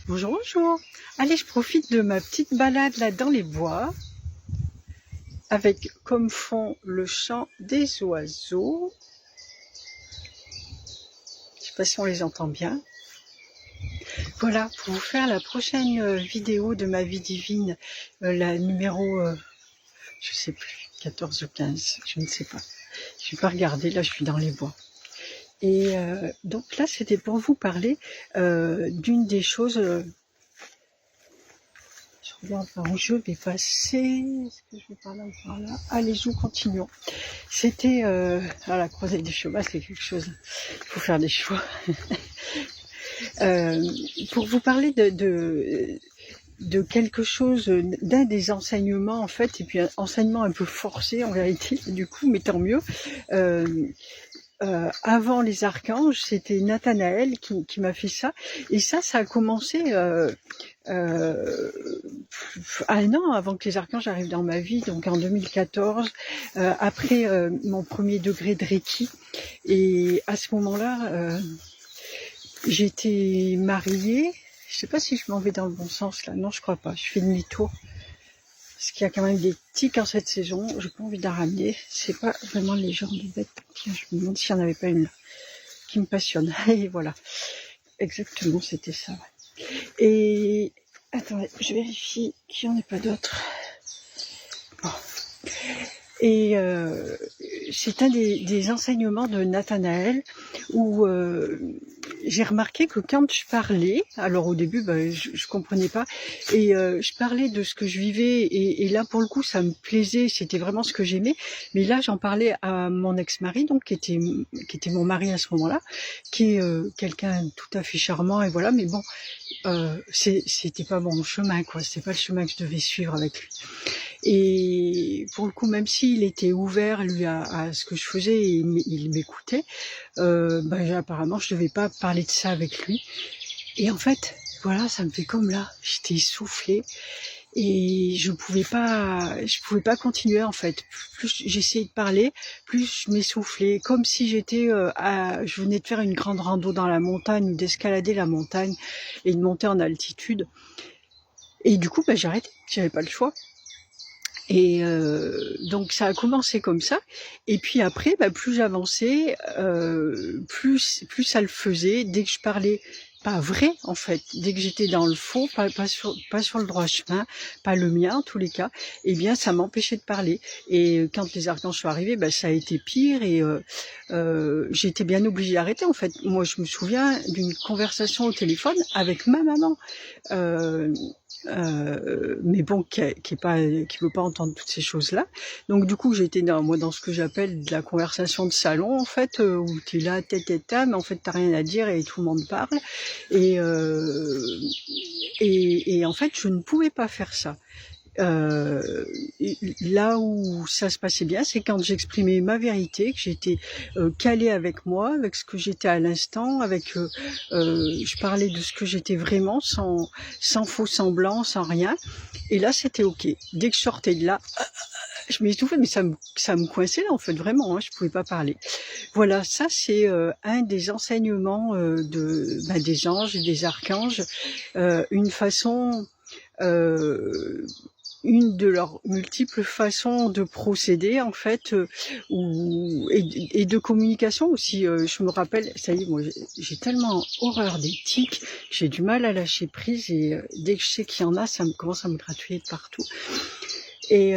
Bonjour, bonjour. Allez, je profite de ma petite balade là dans les bois, avec comme fond le chant des oiseaux. Je sais pas si on les entend bien. Voilà, pour vous faire la prochaine vidéo de ma vie divine, la numéro, je sais plus, 14 ou 15, je ne sais pas. Je vais pas regarder, là je suis dans les bois. Et donc là, c'était pour vous parler d'une des choses... je regarde par où je vais passer. Est-ce que je vais par là ou par là? Allez, nous continuons. C'était la croisée des chevaux, c'est quelque chose. Il faut faire des choix. Pour vous parler de quelque chose, d'un des enseignements en fait, et puis un enseignement un peu forcé en réalité, du coup, mais tant mieux. Avant les archanges, c'était Nathanaël qui m'a fait ça, et ça a commencé un an avant que les archanges arrivent dans ma vie, donc en 2014, après mon premier degré de Reiki, et à ce moment-là, j'étais mariée. Je sais pas si je m'en vais dans le bon sens là, non je crois pas, je fais demi-tour. Parce qu'il y a quand même des tiques en cette saison, j'ai pas envie d'en ramener. C'est pas vraiment les genres de bêtes. Tiens, je me demande s'il n'y en avait pas une là, qui me passionne. Et voilà, exactement, c'était ça. Ouais. Et attendez, je vérifie qu'il n'y en ait pas d'autres. Bon. Et c'est un des enseignements de Nathanaël où j'ai remarqué que quand je parlais, alors au début je comprenais pas, et je parlais de ce que je vivais, et là pour le coup ça me plaisait, c'était vraiment ce que j'aimais, mais là j'en parlais à mon ex-mari, donc qui était mon mari à ce moment-là, qui est quelqu'un tout à fait charmant, et voilà, mais bon, c'était pas mon chemin, quoi, c'était pas le chemin que je devais suivre avec lui. Et pour le coup, même s'il était ouvert lui à ce que je faisais, et il m'écoutait, apparemment je devais pas parler de ça avec lui. Et en fait, voilà, ça me fait comme là, j'étais essoufflée et je pouvais pas continuer en fait. Plus j'essayais de parler, plus je m'essoufflais, comme si j'étais je venais de faire une grande rando dans la montagne, ou d'escalader la montagne et de monter en altitude. Et du coup, j'ai arrêté, j'avais pas le choix. Et donc ça a commencé comme ça, et puis après, plus j'avançais, plus ça le faisait. Dès que je parlais pas vrai, en fait, dès que j'étais dans le faux, pas sur le droit chemin, pas le mien en tous les cas, eh bien ça m'empêchait de parler. Et quand les archanges sont arrivés, ça a été pire, et j'ai été bien obligée d'arrêter en fait. Moi je me souviens d'une conversation au téléphone avec ma maman, mais bon, qui veut pas entendre toutes ces choses-là. Donc du coup, j'étais dans ce que j'appelle de la conversation de salon, en fait, où tu es là, mais en fait, t'as rien à dire et tout le monde parle. Et en fait, je ne pouvais pas faire ça. Là où ça se passait bien, c'est quand j'exprimais ma vérité, que j'étais calée avec moi, avec ce que j'étais à l'instant, avec je parlais de ce que j'étais vraiment, sans faux semblant, sans rien. Et là, c'était ok. Dès que je sortais de là, je m'étouffais, mais ça me coinçait là, en fait, vraiment, hein, je pouvais pas parler. Voilà, ça c'est un des enseignements des anges et des archanges, une façon... une de leurs multiples façons de procéder en fait, et de communication aussi. Je me rappelle, ça y est, moi j'ai tellement horreur des tics, j'ai du mal à lâcher prise, et dès que je sais qu'il y en a, ça commence à me gratouiller de partout. Et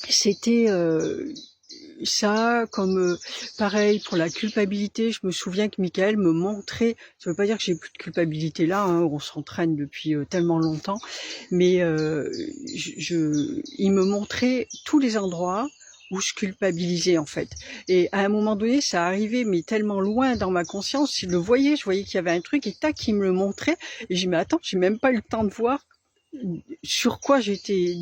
c'était ça, comme pareil pour la culpabilité. Je me souviens que Michael me montrait, ça veut pas dire que j'ai plus de culpabilité là, hein, on s'entraîne depuis tellement longtemps, mais il me montrait tous les endroits où je culpabilisais en fait. Et à un moment donné, ça arrivait, mais tellement loin dans ma conscience, je voyais qu'il y avait un truc, et tac, il me le montrait, et j'ai dit mais attends, j'ai même pas eu le temps de voir de quoi j'étais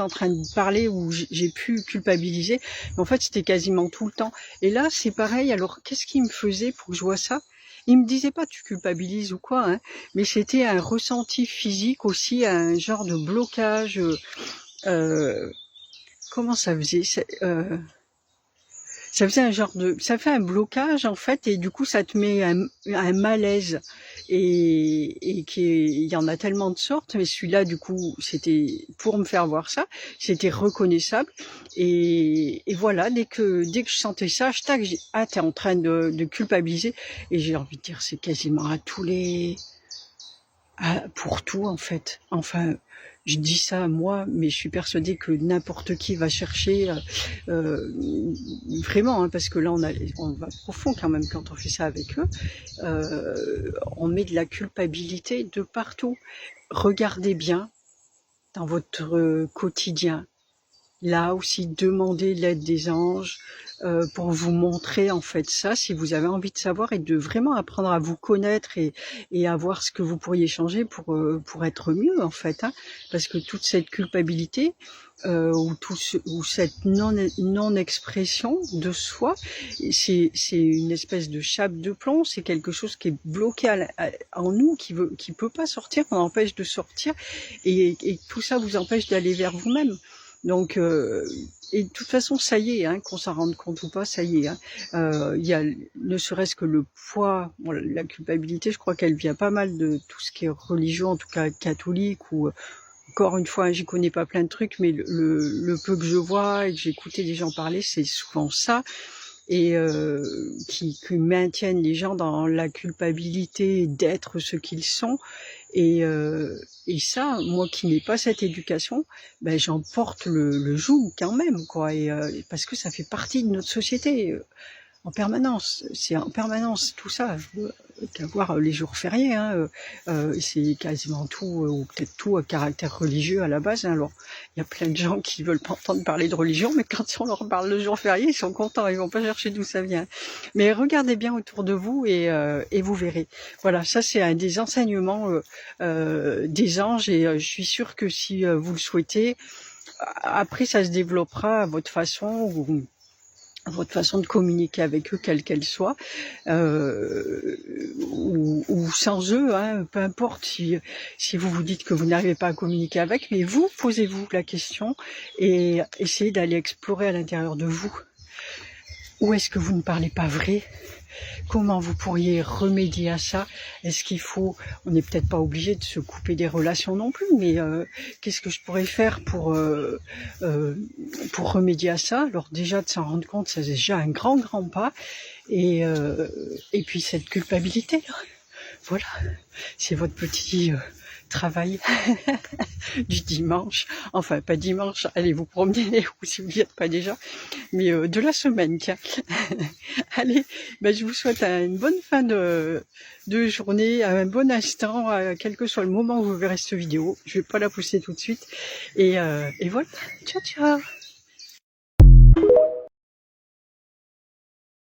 en train de parler, où j'ai pu culpabiliser, mais en fait c'était quasiment tout le temps. Et là c'est pareil. Alors qu'est-ce qui me faisait pour que je vois ça? Il me disait pas tu culpabilises ou quoi, hein, mais c'était un ressenti physique aussi, un genre de blocage. Comment ça faisait? Ça faisait ça fait un blocage en fait, et du coup ça te met un malaise. et qu'il y en a tellement de sortes, mais celui-là, du coup, c'était pour me faire voir ça, c'était reconnaissable, et voilà, dès que je sentais ça, ah, t'es en train de culpabiliser, et j'ai envie de dire, c'est quasiment à tous les... pour tout, en fait. Enfin, je dis ça à moi, mais je suis persuadée que n'importe qui va chercher, vraiment, hein, parce que là, on va profond quand même quand on fait ça avec eux, on met de la culpabilité de partout. Regardez bien dans votre quotidien. Là aussi, demandez l'aide des anges pour vous montrer en fait ça, si vous avez envie de savoir, et de vraiment apprendre à vous connaître et à voir ce que vous pourriez changer pour être mieux en fait, hein, parce que toute cette culpabilité ou cette non-expression de soi, c'est une espèce de chape de plomb, c'est quelque chose qui est bloqué en nous, qui peut pas sortir, qu'on empêche de sortir, et tout ça vous empêche d'aller vers vous-même. Donc, et de toute façon, ça y est, hein, qu'on s'en rende compte ou pas, ça y est. Hein. Y a ne serait-ce que le poids, bon, la culpabilité, je crois qu'elle vient pas mal de tout ce qui est religieux, en tout cas catholique, ou encore une fois, j'y connais pas plein de trucs, mais le peu que je vois et que j'ai écouté des gens parler, c'est souvent ça, et qui maintiennent les gens dans la culpabilité d'être ce qu'ils sont. Et ça, moi qui n'ai pas cette éducation, ben j'en porte le joug quand même, quoi. Et parce que ça fait partie de notre société en permanence. C'est en permanence tout ça. Qu'à voir les jours fériés, hein, c'est quasiment tout, ou peut-être tout à caractère religieux à la base. Hein. Alors, il y a plein de gens qui veulent pas entendre parler de religion, mais quand on leur parle le jour férié, ils sont contents, ils vont pas chercher d'où ça vient. Mais regardez bien autour de vous et vous verrez. Voilà, ça c'est un des enseignements des anges, et je suis sûre que si vous le souhaitez, après ça se développera à votre façon, ou votre façon de communiquer avec eux, quelle qu'elle soit, ou sans eux, hein, peu importe si vous vous dites que vous n'arrivez pas à communiquer avec, mais vous, posez-vous la question et essayez d'aller explorer à l'intérieur de vous. Où est-ce que vous ne parlez pas vrai ? Comment vous pourriez remédier à ça ? Est-ce qu'il faut... On n'est peut-être pas obligé de se couper des relations non plus, mais qu'est-ce que je pourrais faire pour remédier à ça ? Alors déjà, de s'en rendre compte, c'est déjà un grand pas. Et puis cette culpabilité, là. Voilà, c'est votre petit... travail du dimanche, enfin pas dimanche, allez vous promener, ou si vous n'y êtes pas déjà, mais de la semaine, tiens. Allez, ben, je vous souhaite une bonne fin de journée, un bon instant, quel que soit le moment où vous verrez cette vidéo. Je vais pas la pousser tout de suite, et voilà, ciao ciao.